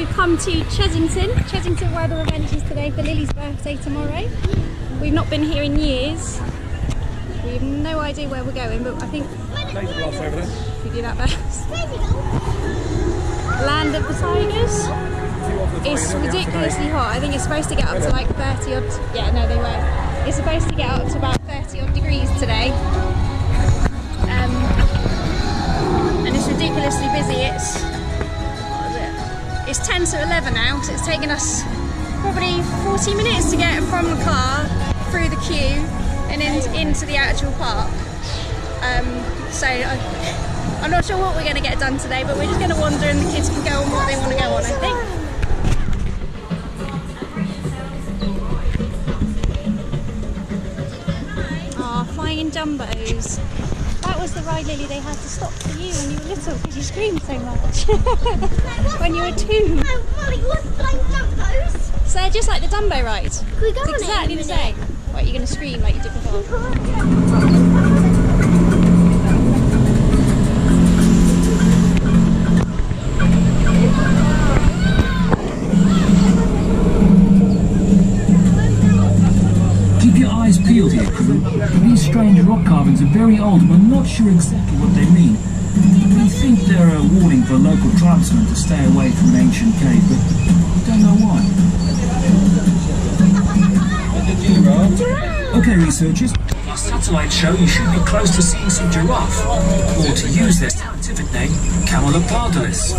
we've come to Chessington World of Adventures today for Lily's birthday tomorrow. We've not been here in years. We have no idea where we're going, but I think we do that first. Land of the Tigers. It's ridiculously hot. I think it's supposed to get up to like 30 odd. Yeah, no, they won't. It's supposed to get up to about 30 odd degrees today. And it's ridiculously busy. It's 10 to 11 now, so it's taken us probably 40 minutes to get from the car through the queue and into the actual park. So I'm not sure what we're going to get done today, but we're just going to wander and the kids can go on what they want to go on, I think. Ah, flying in jumbos. That was the ride, Lily, they had to stop for you when you were little because you screamed so much. When you were 2. No, Molly, what's flying jumbos? So they're just like the Dumbo ride. Can we go on exactly the same. Right, you're going to scream like you did before. Keep your eyes peeled here, crew. These strange rock carvings are very old and we're not sure exactly what they mean. We think they're a warning for local tribesmen to stay away from an ancient cave, but we don't know why. Okay, researchers, our satellite show you should be close to seeing some giraffe, or to use their scientific name, Camelopardalis.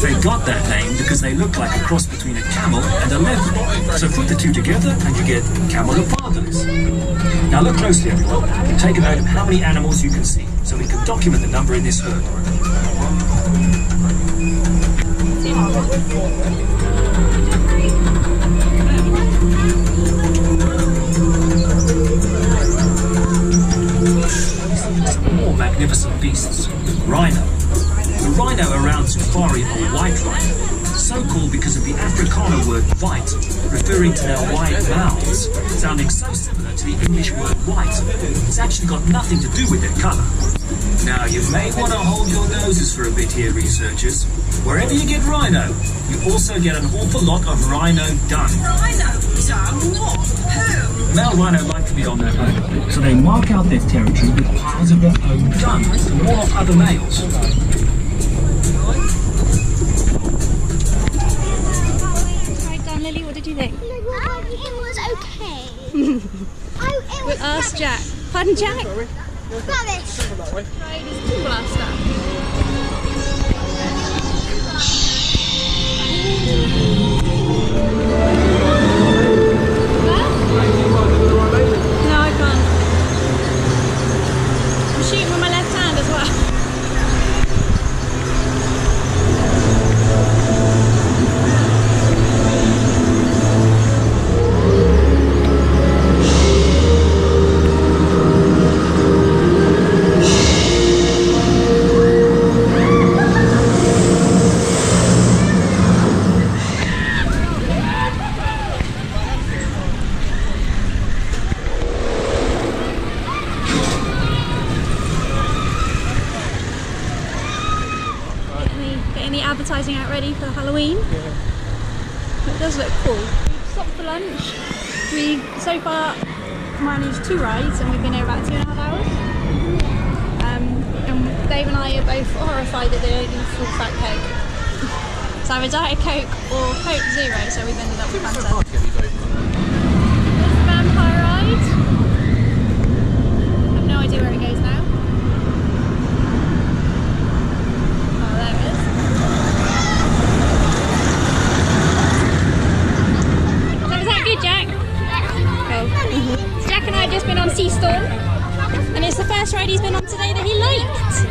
They got that name because they look like a cross between a camel and a leopard. So put the two together and you get Camelopardalis. Now look closely, everyone, and take a note of how many animals you can see, so we can document the number in this herd. Some more magnificent beasts. Rhino. The rhino around safari are white rhino, so called because of the Afrikaner word white, referring to their wide mouths, sounding so similar to the English word white. It's actually got nothing to do with their colour. Now you may want to hold your noses for a bit here, researchers. Wherever you get rhino, you also get an awful lot of rhino dung. Rhino dung? What? Who? Male rhino like to be on their own, so they mark out their territory with piles of their own dung to ward off other males. Right done, Lily, what did you think? It was okay. We'll ask Jack. Pardon, Jack? Rubbish. Right, it's too blaster. No, I can't. I'm shooting with my left hand as well. Advertising out ready for Halloween. Yeah. It does look cool. We've stopped for lunch. We so far managed 2 rides and we've been here about 2.5 hours. And Dave and I are both horrified that they don't do full fat Coke. So either Diet Coke or Coke Zero, so we've ended up with Fanta. There's the vampire ride. I have no idea where it goes now. Jack and I have just been on Sea Storm, and it's the first ride he's been on today that he liked.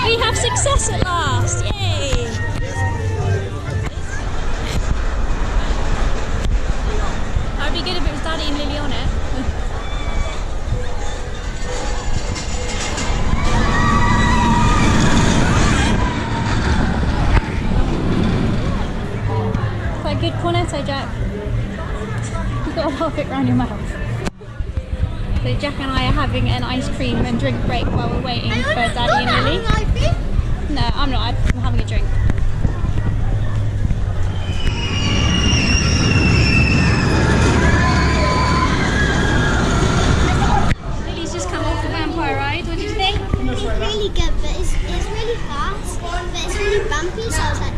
We have success at last, yay! That would be good if it was Daddy and Lily on it. Quite good cornetto, Jack. You've got to half it round your mouth. So Jack and I are having an ice cream and drink break while we're waiting for Daddy and Lily. No, I'm not. I'm having a drink. really good, but it's really fast, but it's really bumpy, so I was like,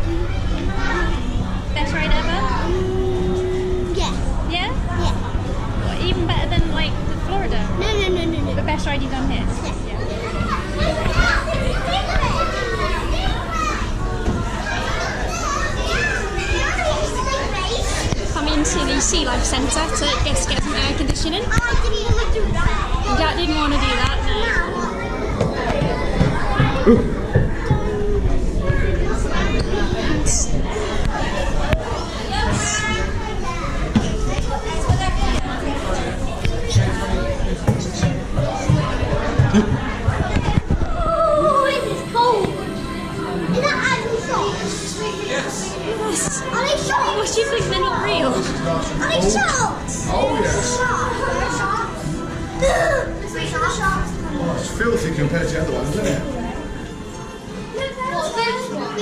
Best ride ever? yeah. Yeah? Yeah. What, even better than like Florida? No. The best ride you've done here? Come into the Sea Life Centre to get some air conditioning. Oh, I didn't want to do that. Jack didn't want to do that, no. Oh, this is cold. Is that actually socks? Yes. Are they socks? What do you think, they're not real? Are they socks? Oh, yes. Sharks. Oh, it's filthy compared to the other ones, isn't it? What's this one?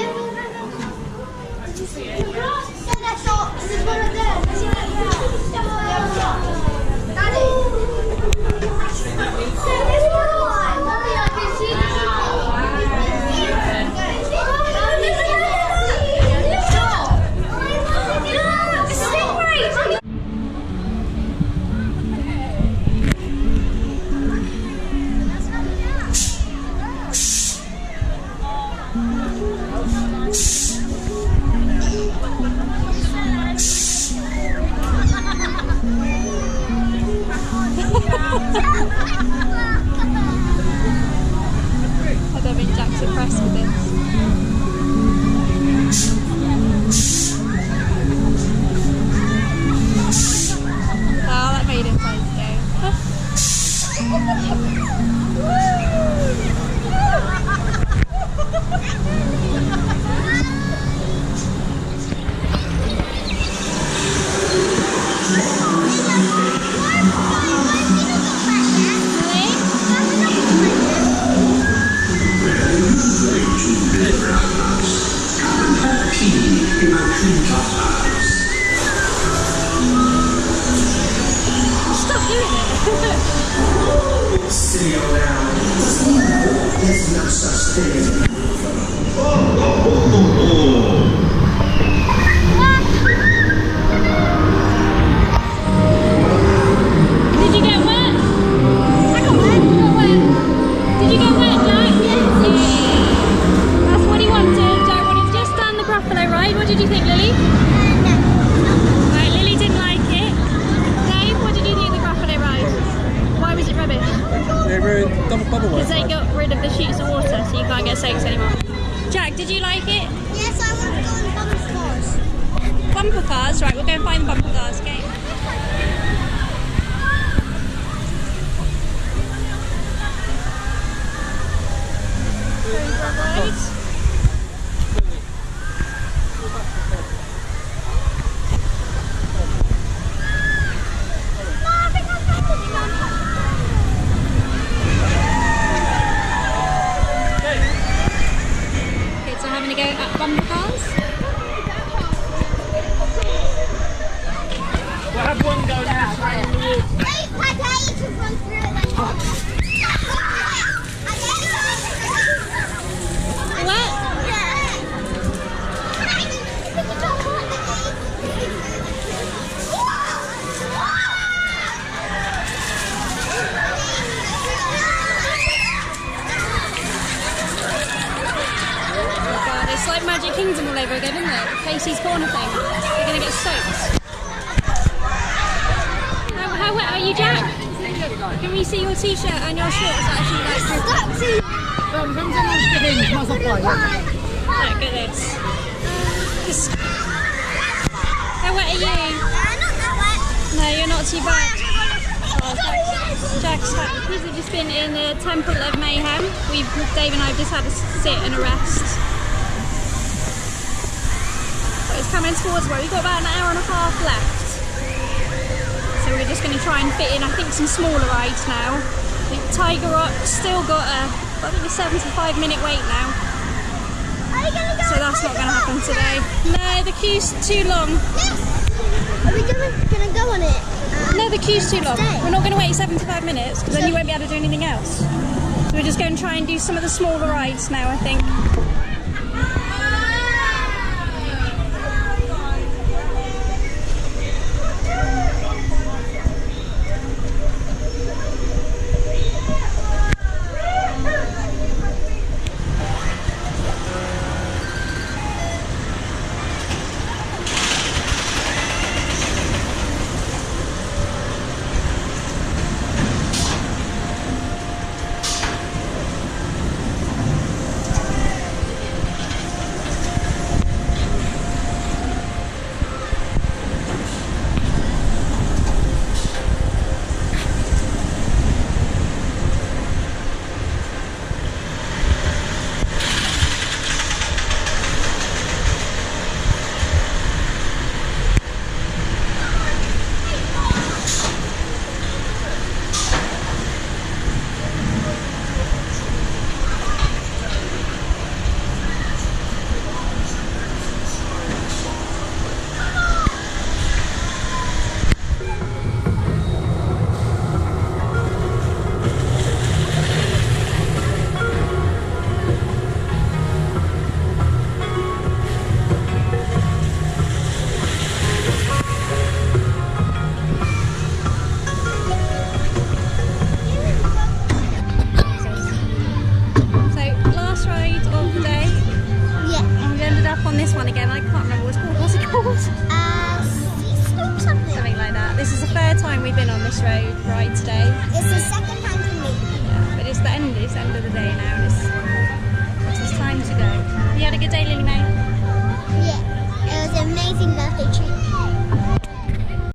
They're socks. This is one of them. Daddy. I don't think Jack's impressed with this. Oh, that made him play Stop doing it! Did you get wet? I got wet. You got wet. Did you get wet, Jack? Yeah. That's what he wanted. Jack wanted just done the Gruffalo ride. What did you think, Lily? Right, Lily didn't like it. Dave, what did you think of the Gruffalo ride? Why was it rubbish? They ruined bubble Because they got rid of the chutes of water, so you can't get soaks anymore. Jack, did you like it? Yes, I want to go on bumper cars. Bumper cars? Right, we'll go and find the bumper cars, okay? Okay, so having a go at bumper cars. We'll have one go now. Wait, I dare you to run through it like that. What? God, it's like Magic Kingdom all over again, isn't it? Casey's Corner thing. They're going to get soaked. How wet are you, Jack? Can we see your t-shirt and your shorts actually like dripping? Look at this. How wet are you? No, you're not too bad. Oh, Jack's happy. These have just been in the Temple of Mayhem. Dave and I have just had to sit and a rest. But it's coming towards where we've got about an hour and a half left. So we're just going to try and fit in, I think, some smaller rides now. I think Tiger Rock's still got a 75-minute wait now. So that's not going to happen today. No, the queue's too long. Are we gonna go on it? No, the queue's too long. Stay. We're not going to wait 75 minutes because then you won't be able to do anything else. So So we're just going to try and do some of the smaller rides now, I think. On this one again, I can't remember what it's called. What's it called? Something like that. This is the third time we've been on this ride today. It's the second time for me. Yeah, but it's the end of the day now. And it's